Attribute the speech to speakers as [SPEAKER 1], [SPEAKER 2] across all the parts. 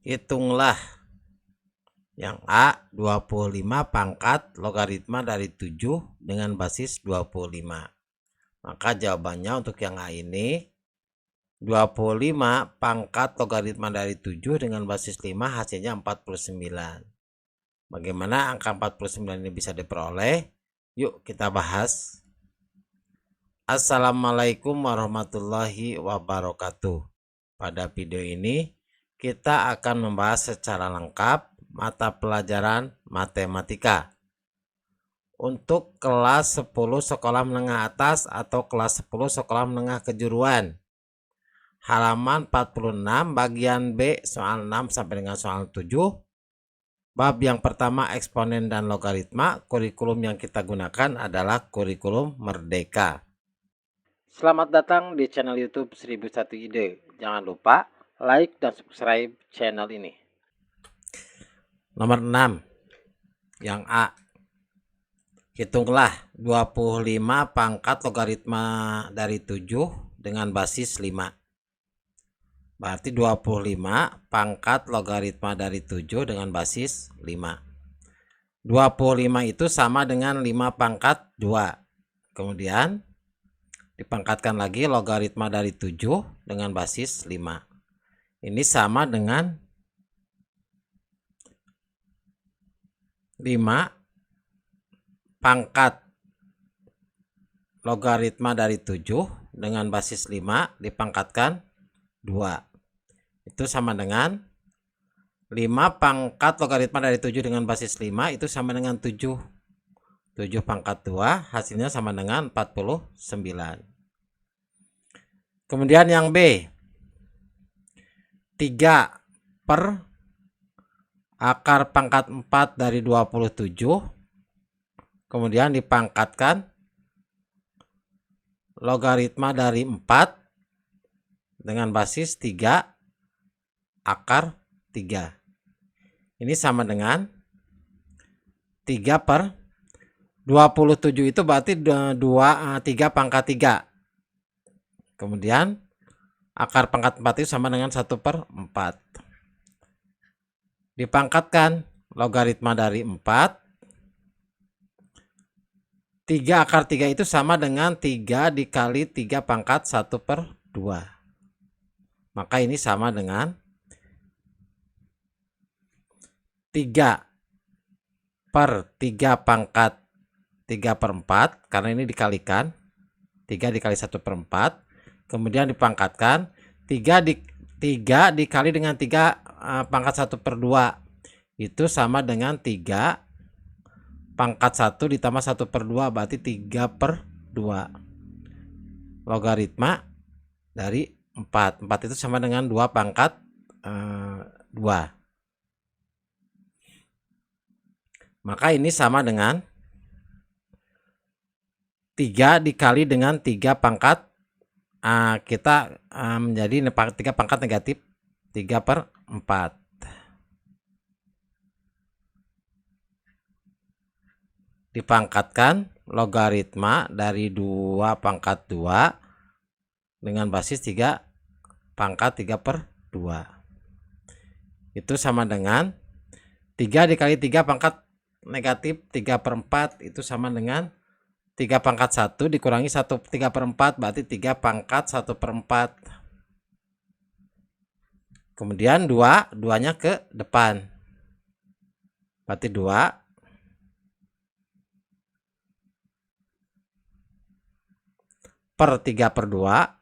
[SPEAKER 1] Hitunglah yang A 25 pangkat logaritma dari 7 dengan basis 25. Maka jawabannya untuk yang A ini 25 pangkat logaritma dari 7 dengan basis 5 hasilnya 49. Bagaimana angka 49 ini bisa diperoleh? Yuk kita bahas. Assalamualaikum warahmatullahi wabarakatuh. Pada video ini kita akan membahas secara lengkap mata pelajaran matematika untuk kelas 10 sekolah menengah atas atau kelas 10 sekolah menengah kejuruan. Halaman 46 bagian B soal 6 sampai dengan soal 7. Bab yang pertama eksponen dan logaritma. Kurikulum yang kita gunakan adalah kurikulum Merdeka. Selamat datang di channel YouTube 1001 Ide. Jangan lupa like dan subscribe channel ini. Nomor 6. Yang A. Hitunglah 25 pangkat logaritma dari 7 dengan basis 5. Berarti 25 pangkat logaritma dari 7 dengan basis 5. 25 itu sama dengan 5 pangkat 2. Kemudian dipangkatkan lagi logaritma dari 7 dengan basis 5. Ini sama dengan 5 pangkat logaritma dari 7 dengan basis 5 dipangkatkan 2. Itu sama dengan 5 pangkat logaritma dari 7 dengan basis 5 itu sama dengan 7. 7 pangkat 2 hasilnya sama dengan 49. Kemudian yang B. 3 per akar pangkat 4 dari 27. Kemudian dipangkatkan logaritma dari 4 dengan basis 3 akar 3. Ini sama dengan 3 per 27 itu berarti 3 pangkat 3. Kemudian akar pangkat 4 itu sama dengan 1 per 4. Dipangkatkan logaritma dari 4. 3 akar 3 itu sama dengan 3 dikali 3 pangkat 1 per 2. Maka ini sama dengan 3 per 3 pangkat 3 per 4. Karena ini dikalikan 3 dikali 1 per 4. Kemudian dipangkatkan 3 dikali dengan 3 pangkat 1 per 2. Itu sama dengan 3 pangkat 1 ditambah 1 per 2. Berarti 3 per 2. Logaritma dari 4. 4 itu sama dengan 2 pangkat 2. Maka ini sama dengan 3 dikali dengan 3 pangkat kita menjadi 3 pangkat negatif 3 per 4. Dipangkatkan logaritma dari 2 pangkat 2 dengan basis 3 pangkat 3 per 2. Itu sama dengan 3 dikali 3 pangkat negatif 3 per 4 itu sama dengan 3 pangkat 1 dikurangi 1 3 per 4 berarti 3 pangkat 1 per 4. Kemudian 2 nya ke depan. Berarti 2 per 3 per 2.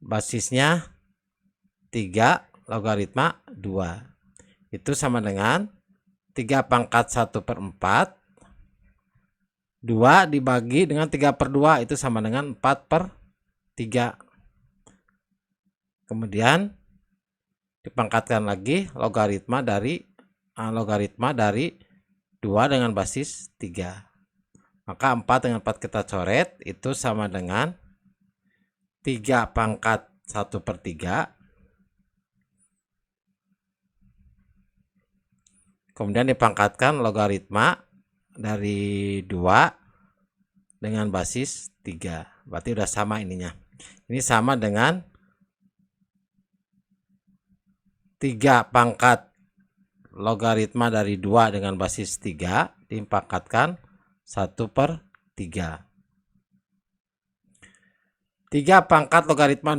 [SPEAKER 1] Basisnya 3 logaritma 2. Itu sama dengan 3 pangkat 1 per 4. 2 dibagi dengan 3 per 2 itu sama dengan 4 per 3. Kemudian dipangkatkan lagi logaritma dari 2 dengan basis 3. Maka 4 dengan 4 kita coret itu sama dengan 3 pangkat 1 per 3. Kemudian dipangkatkan logaritma dari 2 dengan basis 3. Berarti udah sama ininya. Ini sama dengan 3 pangkat logaritma dari 2 dengan basis 3 dipangkatkan 1/3. 3 pangkat logaritma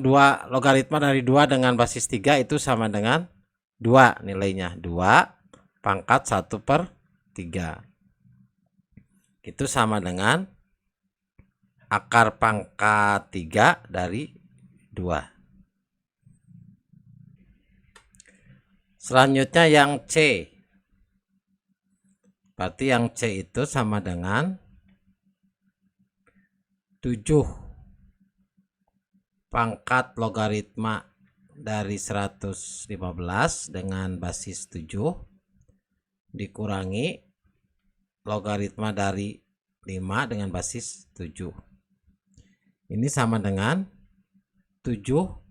[SPEAKER 1] dari 2 dengan basis 3 itu sama dengan 2 nilainya. 2 pangkat 1/3. Itu sama dengan akar pangkat 3 dari 2. Selanjutnya yang C. Berarti yang C itu sama dengan 7 pangkat logaritma dari 115 dengan basis 7 dikurangi logaritma dari 5 dengan basis 7. Ini sama dengan 7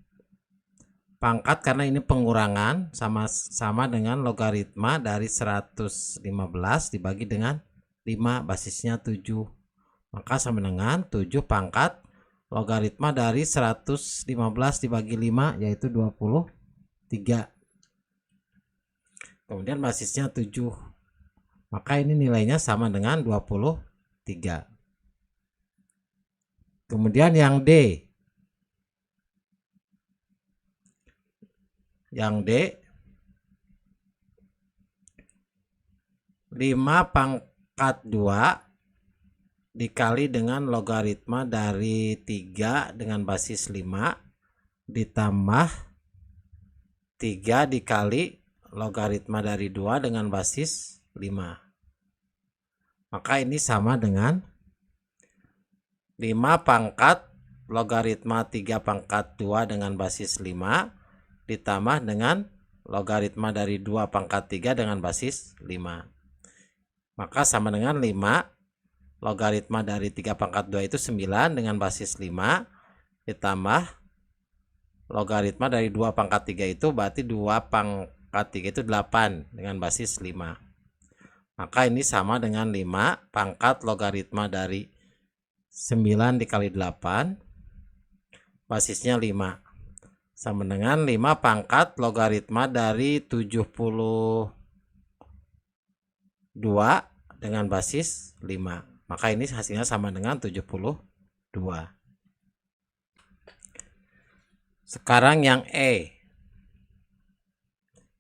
[SPEAKER 1] pangkat, karena ini pengurangan, sama dengan logaritma dari 115 dibagi dengan 5, basisnya 7. Maka sama dengan 7 pangkat logaritma dari 115 dibagi 5, yaitu 23. Kemudian basisnya 7. Maka ini nilainya sama dengan 23. Kemudian yang D. Yang D, 5 pangkat 2 dikali dengan logaritma dari 3 dengan basis 5 ditambah 3 dikali logaritma dari 2 dengan basis 5. Maka ini sama dengan 5 pangkat logaritma 3 pangkat 2 dengan basis 5 ditambah dengan logaritma dari 2 pangkat 3 dengan basis 5. Maka sama dengan 5 logaritma dari 3 pangkat 2 itu 9 dengan basis 5 ditambah logaritma dari 2 pangkat 3 itu berarti 2 pangkat 3 itu 8 dengan basis 5. Maka ini sama dengan 5 pangkat logaritma dari 9 dikali 8 basisnya 5 sama dengan 5 pangkat logaritma dari 72 dengan basis 5. Maka ini hasilnya sama dengan 72. Sekarang yang E.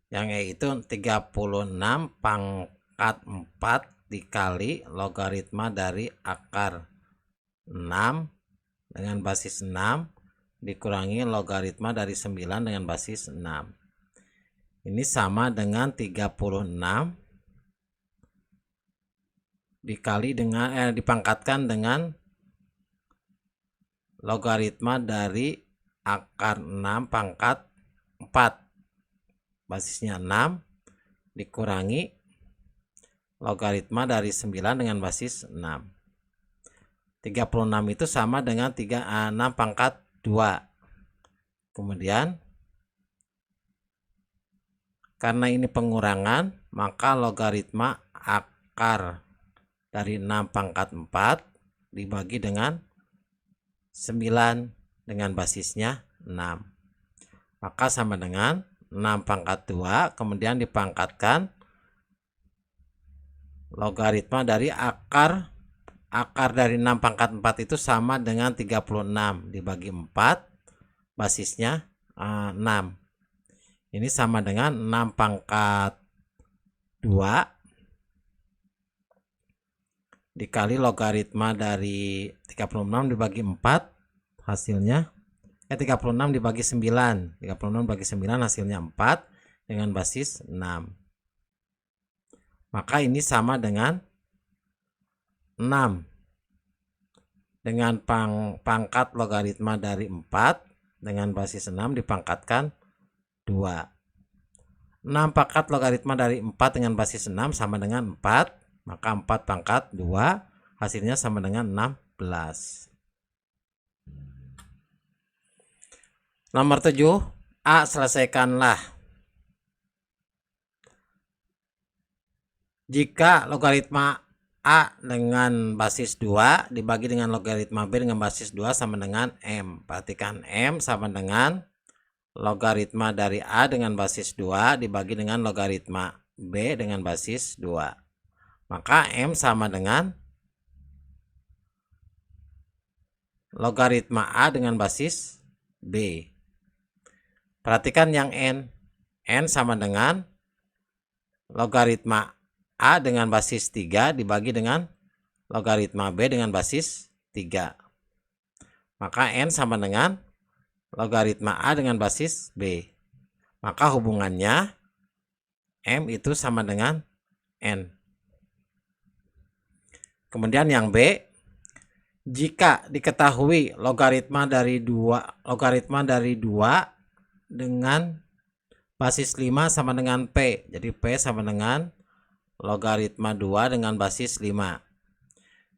[SPEAKER 1] Yang E itu 36 pangkat 4 dikali logaritma dari akar 6 dengan basis 6 dikurangi logaritma dari 9 dengan basis 6. Ini sama dengan 36 dikali dengan dipangkatkan dengan logaritma dari akar 6 pangkat 4 basisnya 6 dikurangi logaritma dari 9 dengan basis 6. 36 itu sama dengan 6 pangkat 2. Kemudian karena ini pengurangan, maka logaritma akar dari 6 pangkat 4 dibagi dengan 9 dengan basisnya 6. Maka sama dengan 6 pangkat 2 kemudian dipangkatkan logaritma dari akar dari 6 pangkat 4 itu sama dengan 36 dibagi 4 basisnya 6. Ini sama dengan 6 pangkat 2 dikali logaritma dari 36 dibagi 4 hasilnya 36 dibagi 9. 36 dibagi 9 hasilnya 4 dengan basis 6. Maka ini sama dengan 6 dengan pangkat logaritma dari 4 dengan basis 6 dipangkatkan 2. 6 pangkat logaritma dari 4 dengan basis 6 sama dengan 4. Maka 4 pangkat 2 hasilnya sama dengan 16. Nomor 7, A, selesaikanlah. Jika logaritma A dengan basis 2 dibagi dengan logaritma B dengan basis 2 sama dengan M. Perhatikan M sama dengan logaritma dari A dengan basis 2 dibagi dengan logaritma B dengan basis 2. Maka M sama dengan logaritma A dengan basis B. Perhatikan yang N. N sama dengan logaritma A dengan basis 3 dibagi dengan logaritma B dengan basis 3. Maka N sama dengan logaritma A dengan basis B. Maka hubungannya M itu sama dengan N. Kemudian yang B, jika diketahui logaritma dari 2 dengan basis 5 sama dengan P. Jadi P sama dengan logaritma 2 dengan basis 5.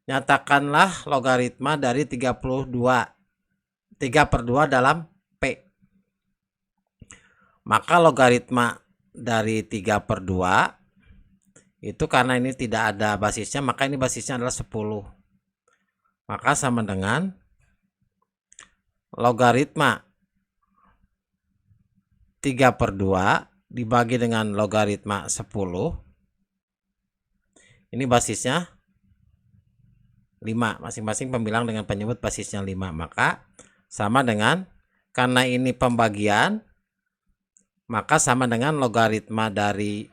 [SPEAKER 1] Nyatakanlah logaritma dari 32. 3/2 dalam P. Maka logaritma dari 3/2 itu karena ini tidak ada basisnya, maka ini basisnya adalah 10. Maka sama dengan logaritma 3/2 dibagi dengan logaritma 10. Ini basisnya 5. Masing-masing pembilang dengan penyebut basisnya 5. Maka sama dengan, karena ini pembagian, maka sama dengan logaritma dari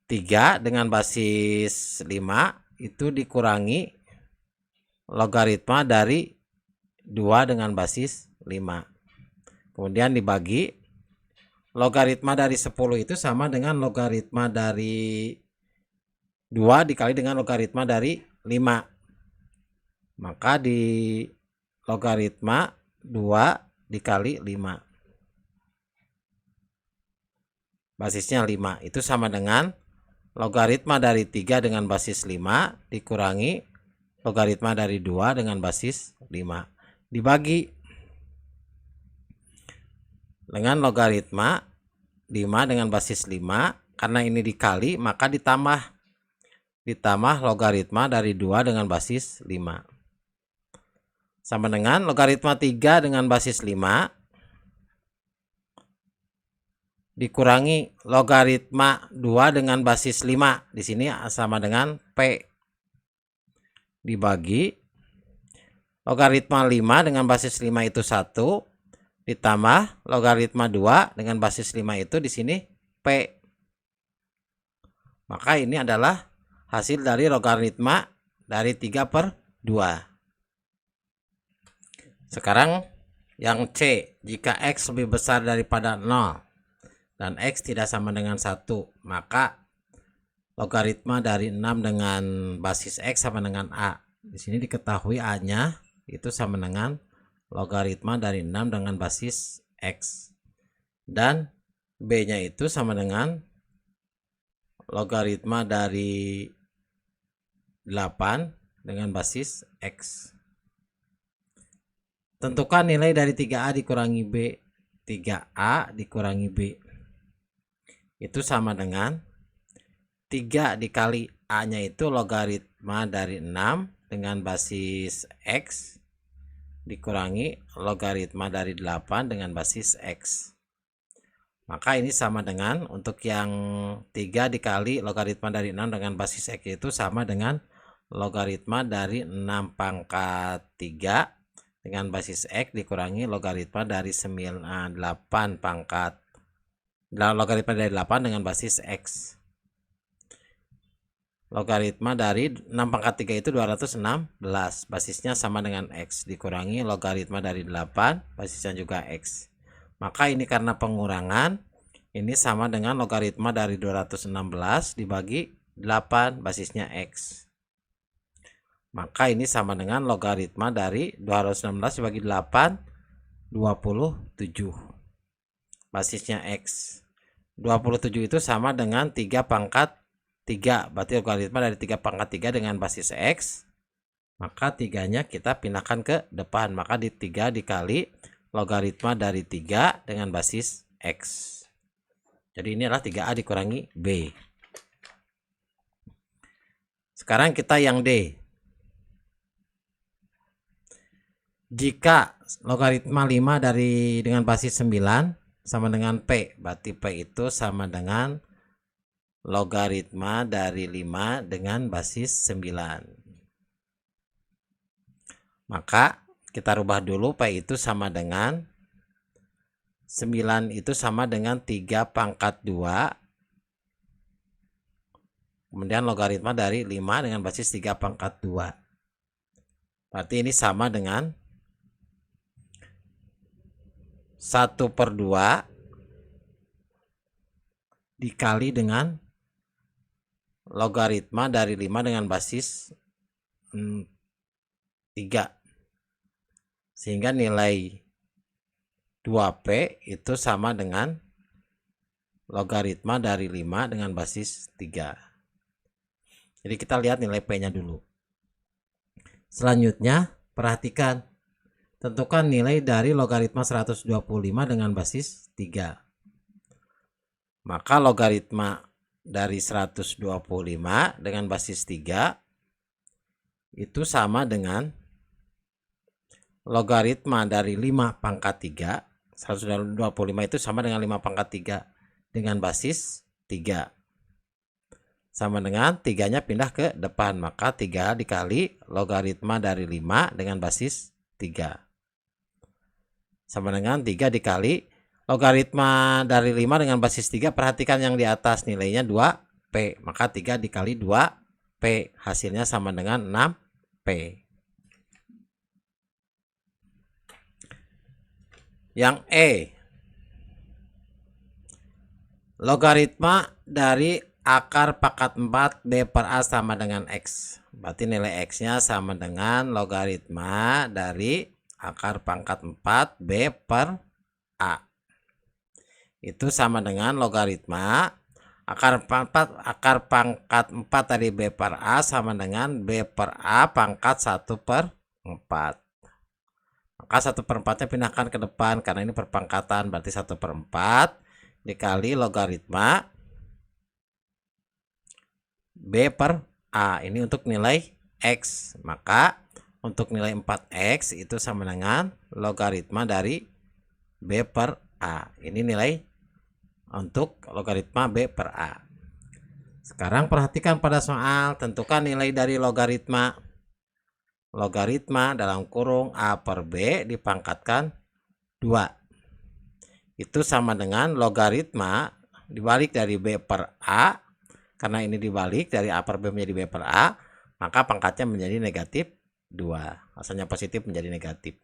[SPEAKER 1] 3 dengan basis 5 itu dikurangi logaritma dari 2 dengan basis 5. Kemudian dibagi logaritma dari 10 itu sama dengan logaritma dari 2 dikali dengan logaritma dari 5. Maka di logaritma 2 dikali 5. Basisnya 5. Itu sama dengan logaritma dari 3 dengan basis 5 dikurangi logaritma dari 2 dengan basis 5. Dibagi dengan logaritma 5 dengan basis 5. Karena ini dikali, maka ditambah logaritma dari 2 dengan basis 5. Sama dengan logaritma 3 dengan basis 5 dikurangi logaritma 2 dengan basis 5. Di sini sama dengan P. Dibagi logaritma 5 dengan basis 5 itu 1 ditambah logaritma 2 dengan basis 5 itu di sini P. Maka ini adalah hasil dari logaritma dari 3/2. Sekarang yang C, jika X lebih besar daripada 0 dan X tidak sama dengan 1, maka logaritma dari 6 dengan basis X sama dengan A. Di sini diketahui A-nya itu sama dengan logaritma dari 6 dengan basis X. Dan B-nya itu sama dengan logaritma dari 8 dengan basis X. Tentukan nilai dari 3A dikurangi B. 3A dikurangi B. Itu sama dengan 3 dikali A-nya itu logaritma dari 6 dengan basis X dikurangi logaritma dari 8 dengan basis X. Maka ini sama dengan, untuk yang 3 dikali logaritma dari 6 dengan basis X itu sama dengan logaritma dari 6 pangkat 3 dengan basis X dikurangi logaritma dari 8 pangkat logaritma dari 8 dengan basis X. Logaritma dari 6 pangkat 3 itu 216. Basisnya sama dengan X. Dikurangi logaritma dari 8. Basisnya juga X. Maka ini karena pengurangan. Ini sama dengan logaritma dari 216 dibagi 8. Basisnya X. Maka ini sama dengan logaritma dari 216 dibagi 8. 27. Basisnya X. 27 itu sama dengan 3 pangkat 3, berarti logaritma dari 3 pangkat 3 dengan basis X, maka 3-nya kita pindahkan ke depan, maka di 3 dikali logaritma dari 3 dengan basis X. Jadi ini adalah 3A dikurangi B. Sekarang kita yang D. Jika logaritma 5 dengan basis 9 sama dengan P. Berarti P itu sama dengan logaritma dari 5 dengan basis 9. Maka kita rubah dulu, P itu sama dengan 9 itu sama dengan 3 pangkat 2. Kemudian logaritma dari 5 dengan basis 3 pangkat 2. Berarti ini sama dengan 1/2 dikali dengan logaritma dari 5 dengan basis 3. Sehingga nilai 2P itu sama dengan logaritma dari 5 dengan basis 3. Jadi kita lihat nilai P-nya dulu. Selanjutnya, perhatikan. Tentukan nilai dari logaritma 125 dengan basis 3. Maka logaritma dari 125 dengan basis 3 itu sama dengan logaritma dari 5 pangkat 3. 125 itu sama dengan 5 pangkat 3 dengan basis 3. Sama dengan 3-nya pindah ke depan. Maka 3 dikali logaritma dari 5 dengan basis 3. Sama dengan 3 dikali logaritma dari 5 dengan basis 3. Perhatikan yang di atas, nilainya 2P. Maka 3 dikali 2P. Hasilnya sama dengan 6P. Yang E. Logaritma dari akar pangkat 4 B per A sama dengan X. Berarti nilai X-nya sama dengan logaritma dari akar pangkat 4 B per A. Itu sama dengan logaritma akar pangkat 4 dari B per A sama dengan B per A pangkat 1/4. Maka 1/4-nya pindahkan ke depan karena ini perpangkatan, berarti 1/4 dikali logaritma B per A. Ini untuk nilai X. Maka untuk nilai 4X itu sama dengan logaritma dari B per A. Ini nilai untuk logaritma B per A. Sekarang perhatikan pada soal, tentukan nilai dari logaritma. Logaritma dalam kurung A per B dipangkatkan 2. Itu sama dengan logaritma dibalik dari B per A. Karena ini dibalik dari A per B menjadi B per A, maka pangkatnya menjadi negatif 2. Asalnya positif menjadi negatif.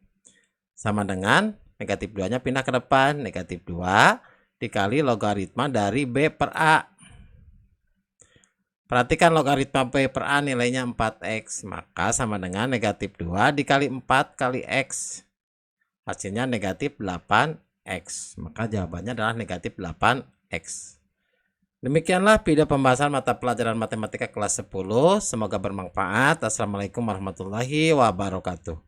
[SPEAKER 1] Sama dengan negatif 2-nya pindah ke depan, negatif 2 dikali logaritma dari B per A. Perhatikan logaritma B per A nilainya 4X, maka sama dengan negatif 2 dikali 4 kali X. Hasilnya negatif 8X. Maka jawabannya adalah negatif 8X. Demikianlah video pembahasan mata pelajaran matematika kelas 10. Semoga bermanfaat. Assalamualaikum warahmatullahi wabarakatuh.